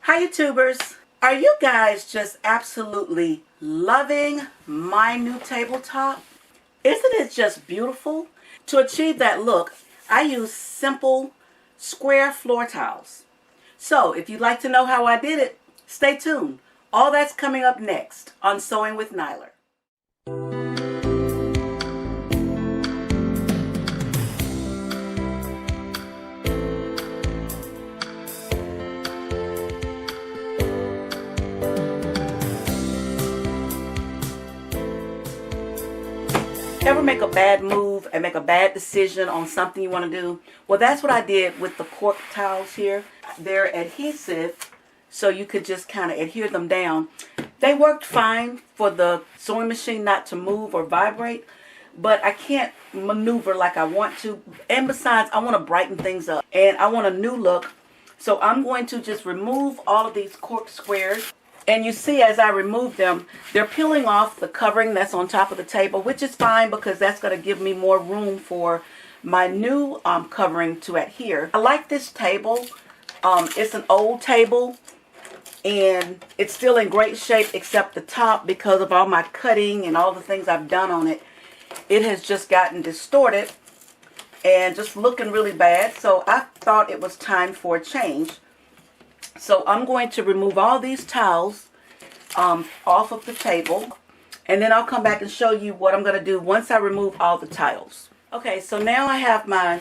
Hi YouTubers! Are you guys just absolutely loving my new tabletop? Isn't it just beautiful? To achieve that look, I use simple square floor tiles. So if you'd like to know how I did it, stay tuned. All that's coming up next on Sewing with Nyler. Ever make a bad move and make a bad decision on something you want to do? Well, that's what I did with the Cork tiles here. They're adhesive, so you could just kind of adhere them down. They worked fine for the sewing machine not to move or vibrate, but I can't maneuver like I want to. And besides, I want to brighten things up and I want a new look. So I'm going to just remove all of these Cork squares. And you see, as I remove them, they're peeling off the covering that's on top of the table, which is fine because that's going to give me more room for my new covering to adhere. I like this table. It's an old table, and it's still in great shape except the top because of all my cutting and all the things I've done on it. It has just gotten distorted and just looking really bad. So I thought it was time for a change. So I'm going to remove all these tiles off of the table, and then I'll come back and show you what I'm going to do once I remove all the tiles. Okay, so now I have my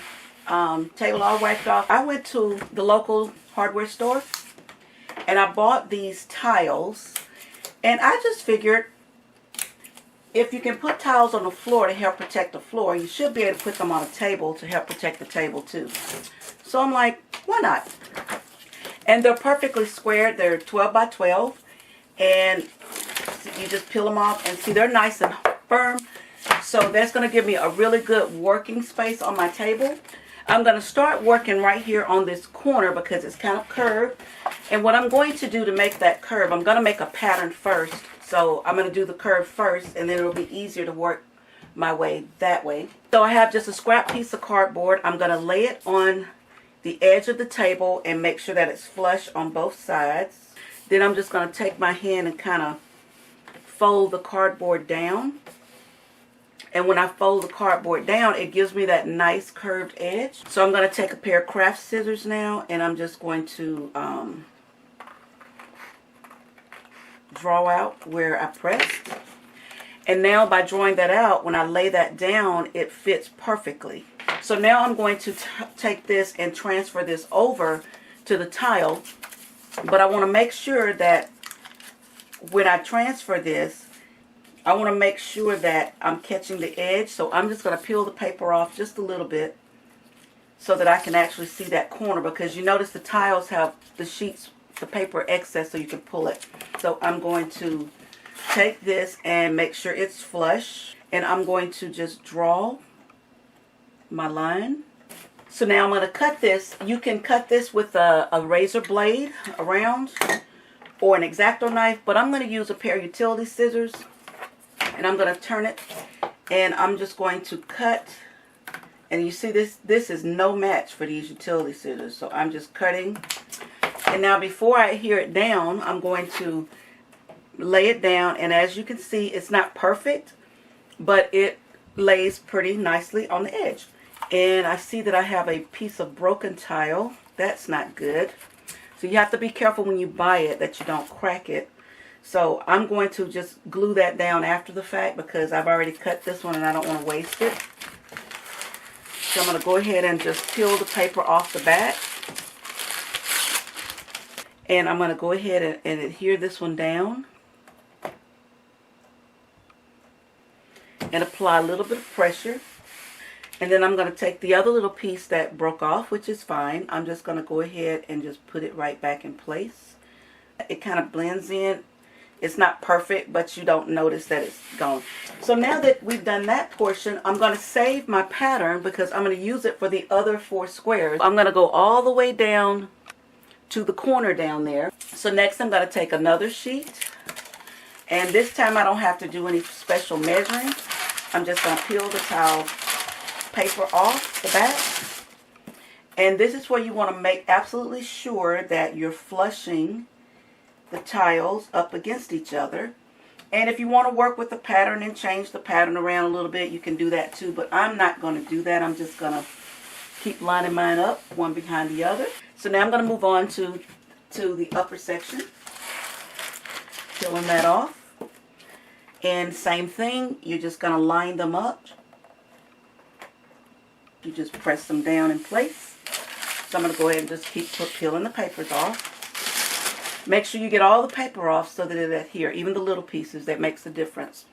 table all wiped off. I went to the local hardware store and I bought these tiles, and I just figured if you can put tiles on the floor to help protect the floor, you should be able to put them on a table to help protect the table too. So I'm like, why not? And they're perfectly squared. They're 12 by 12. And you just peel them off. And see, they're nice and firm. So that's going to give me a really good working space on my table. I'm going to start working right here on this corner because it's kind of curved. And what I'm going to do to make that curve, I'm going to make a pattern first. So I'm going to do the curve first, and then it'll be easier to work my way that way. So I have just a scrap piece of cardboard. I'm going to lay it on the edge of the table and make sure that it's flush on both sides. Then I'm just going to take my hand and kind of fold the cardboard down. And when I fold the cardboard down, it gives me that nice curved edge. So I'm going to take a pair of craft scissors now, and I'm just going to draw out where I pressed. And now by drawing that out, when I lay that down, it fits perfectly. So now I'm going to take this and transfer this over to the tile. But I want to make sure that when I transfer this, I want to make sure that I'm catching the edge. So I'm just going to peel the paper off just a little bit so that I can actually see that corner. Because you notice the tiles have the sheets, the paper excess, so you can pull it. So I'm going to take this and make sure it's flush. And I'm going to just draw my line. So now I'm going to cut this. You can cut this with a razor blade around or an X-Acto knife, but I'm going to use a pair of utility scissors, and I'm going to turn it, and I'm just going to cut. And you see this is no match for these utility scissors, so I'm just cutting. And now before I adhere it down, I'm going to lay it down, and as you can see, it's not perfect, but it lays pretty nicely on the edge. And I see that I have a piece of broken tile. That's not good. So you have to be careful when you buy it that you don't crack it. So I'm going to just glue that down after the fact because I've already cut this one and I don't want to waste it. So I'm going to go ahead and just peel the paper off the back. And I'm going to go ahead and adhere this one down. And apply a little bit of pressure. And then I'm going to take the other little piece that broke off, which is fine. I'm just going to go ahead and just put it right back in place. It kind of blends in. It's not perfect, but you don't notice that it's gone. So now that we've done that portion, I'm going to save my pattern because I'm going to use it for the other 4 squares. I'm going to go all the way down to the corner down there. So next I'm going to take another sheet. And this time I don't have to do any special measuring. I'm just going to peel the tile paper off the back, and this is where you want to make absolutely sure that you're flushing the tiles up against each other. And if you want to work with the pattern and change the pattern around a little bit, you can do that too. But I'm not going to do that. I'm just going to keep lining mine up one behind the other. So now I'm going to move on to the upper section. Peeling that off. And same thing, you're just going to line them up. You just press them down in place. So I'm going to go ahead and just keep peeling the papers off. Make sure you get all the paper off so that it adhere, even the little pieces. That makes a difference.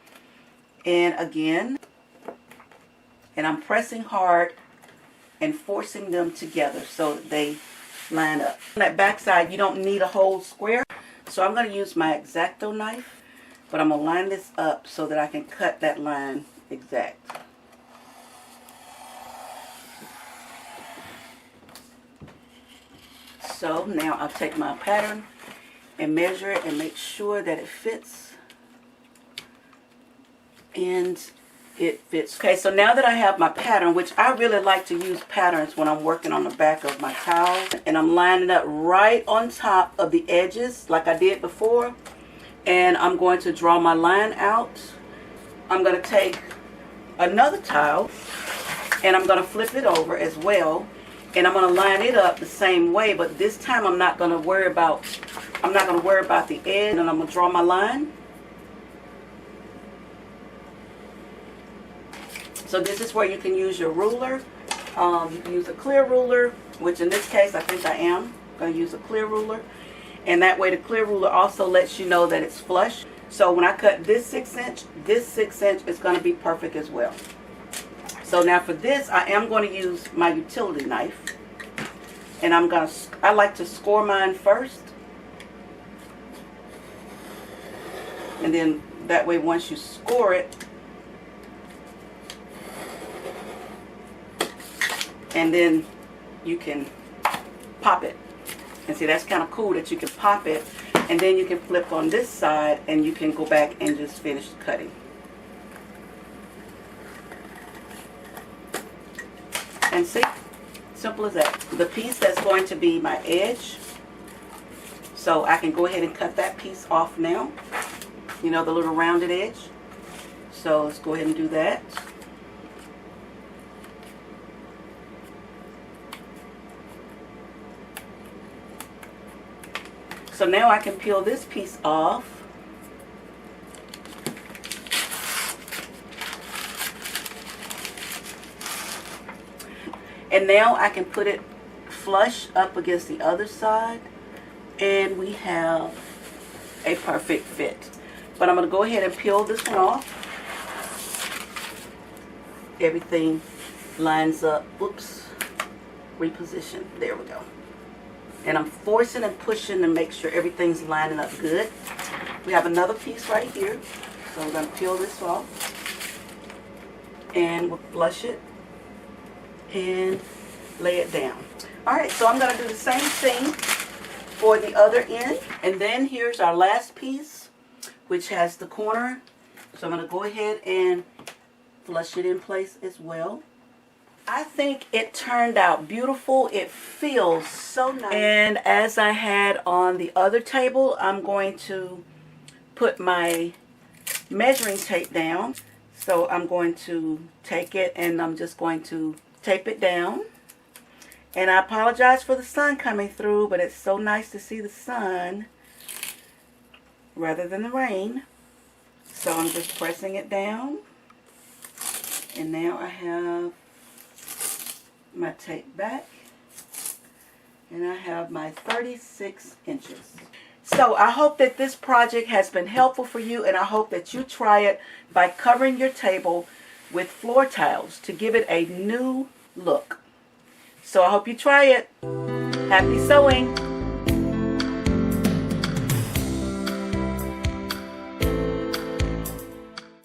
And again, and I'm pressing hard and forcing them together so that they line up. On that back side, you don't need a whole square. So I'm going to use my X-Acto knife, but I'm going to line this up so that I can cut that line exact. So now I'll take my pattern and measure it and make sure that it fits. And it fits. Okay, so now that I have my pattern, which I really like to use patterns when I'm working on the back of my towel, and I'm lining up right on top of the edges like I did before, and I'm going to draw my line out. I'm going to take another towel and I'm going to flip it over as well, and I'm going to line it up the same way, but this time I'm not going to worry about the edge, and I'm going to draw my line. So this is where you can use your ruler. You can use a clear ruler, which in this case I think I am going to use a clear ruler. And that way the clear ruler also lets you know that it's flush. So when I cut this 6 inch, this 6 inch is going to be perfect as well. So now for this, I am going to use my utility knife. And I like to score mine first. And then that way once you score it, and then you can pop it. And see, that's kind of cool that you can pop it, and then you can flip on this side and you can go back and just finish cutting. And see, simple as that. The piece that's going to be my edge, so I can go ahead and cut that piece off now. You know, the little rounded edge. So let's go ahead and do that. So now I can peel this piece off. And now I can put it flush up against the other side, and we have a perfect fit. But I'm going to go ahead and peel this one off. Everything lines up. Oops. Reposition. There we go. And I'm forcing and pushing to make sure everything's lining up good. We have another piece right here. So we're going to peel this off. And we'll flush it. And lay it down. Alright, so I'm going to do the same thing for the other end. And then here's our last piece, which has the corner. So I'm going to go ahead and flush it in place as well. I think it turned out beautiful. It feels so nice. And as I had on the other table, I'm going to put my measuring tape down. So I'm going to take it and I'm just going to tape it down. And I apologize for the sun coming through, but it's so nice to see the sun rather than the rain. So I'm just pressing it down. And now I have my tape back, and I have my 36 inches. So I hope that this project has been helpful for you, and I hope that you try it by covering your table with floor tiles to give it a new look. So I hope you try it. Happy sewing!